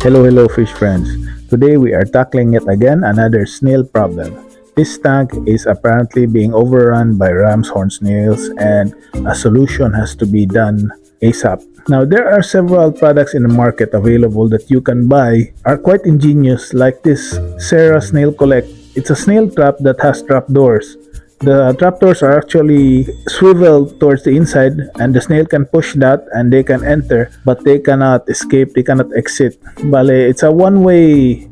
Hello fish friends. Today we are tackling yet again another snail problem. This tank is apparently being overrun by ram's horn snails and a solution has to be done ASAP. Now there are several products in the market available that you can buy are quite ingenious, like this Sarah Snail Collect. It's a snail trap that has trapdoors. The trapdoors are actually swiveled towards the inside and the snail can push that and they can enter, but they cannot escape, they cannot exit. Bale, it's a one-way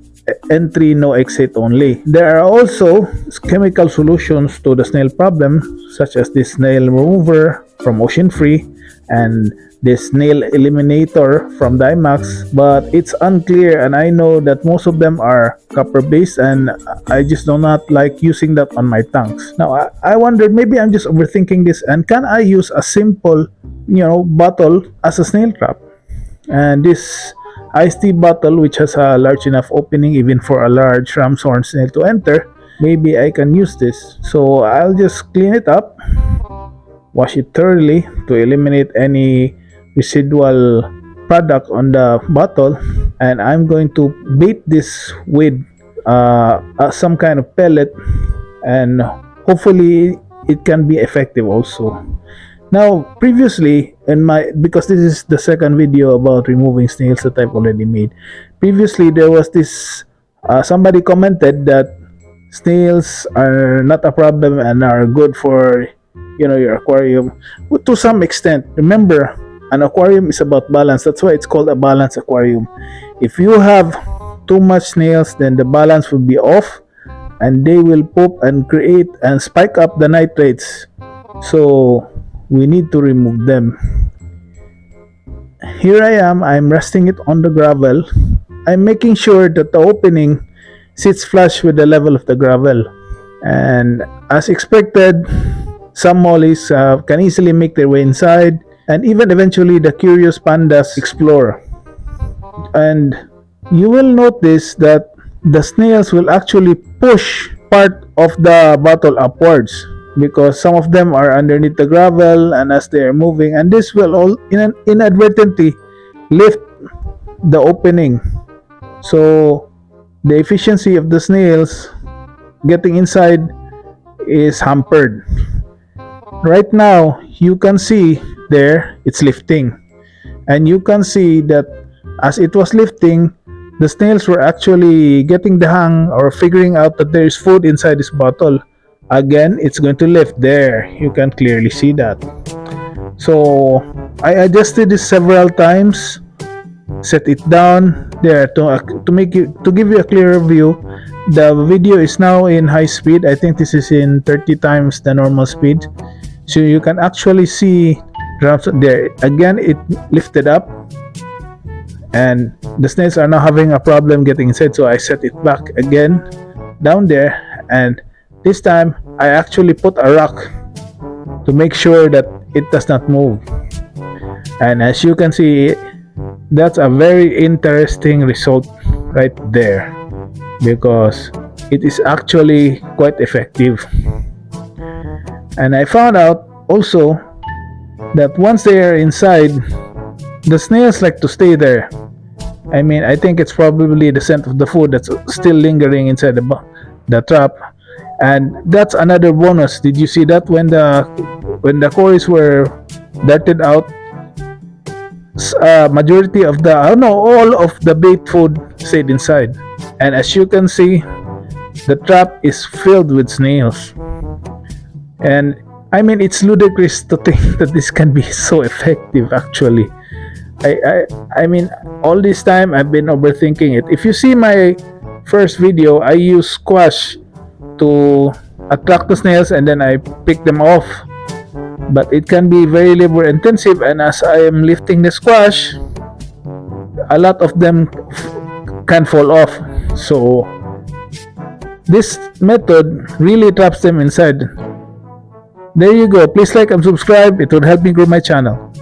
entry, no exit only. There are also chemical solutions to the snail problem, such as this snail remover from Ocean Free and this snail eliminator from Dimax, but it's unclear, and I know that most of them are copper based and I just do not like using that on my tanks. Now I wondered, maybe I'm just overthinking this, and can I use a simple bottle as a snail trap? And this iced tea bottle, which has a large enough opening even for a large ram's horn snail to enter, maybe I can use this. So I'll just clean it up, wash it thoroughly to eliminate any residual product on the bottle, and I'm going to bait this with some kind of pellet, and hopefully it can be effective also. Now previously because this is the second video about removing snails that I've already made, previously there was this somebody commented that snails are not a problem and are good for your aquarium. But to some extent, remember, an aquarium is about balance. That's why it's called a balanced aquarium. If you have too much snails, then the balance will be off and they will poop and create and spike up the nitrates. So we need to remove them. Here I am, I'm resting it on the gravel. I'm making sure that the opening sits flush with the level of the gravel. And as expected, some mollies can easily make their way inside, and even eventually the curious pandas explore. And you will notice that the snails will actually push part of the bottle upwards because some of them are underneath the gravel, and as they are moving, and this will all inadvertently lift the opening. So the efficiency of the snails getting inside is hampered. Right now you can see there it's lifting, and you can see that as it was lifting, the snails were actually getting the hang or figuring out that there is food inside this bottle. Again, it's going to lift. There you can clearly see that. So I adjusted this several times, set it down there to give you a clearer view. The video is now in high speed. I think this is in 30 times the normal speed. So you can actually see there. Again, it lifted up and the snails are now having a problem getting inside. So I set it back again down there, and this time I actually put a rock to make sure that it does not move. And as you can see, that's a very interesting result right there, because it is actually quite effective. And I found out also that once they are inside, the snails like to stay there. I mean, I think it's probably the scent of the food that's still lingering inside the trap. And that's another bonus. Did you see that when the cories were darted out, majority of all of the bait food stayed inside. And as you can see, the trap is filled with snails. And I mean, it's ludicrous to think that this can be so effective actually. I mean, all this time I've been overthinking it. If you see my first video, I use squash to attract the snails and then I pick them off. But it can be very labor intensive, and as I am lifting the squash, a lot of them can fall off. So this method really traps them inside. There you go. Please like and subscribe. It would help me grow my channel.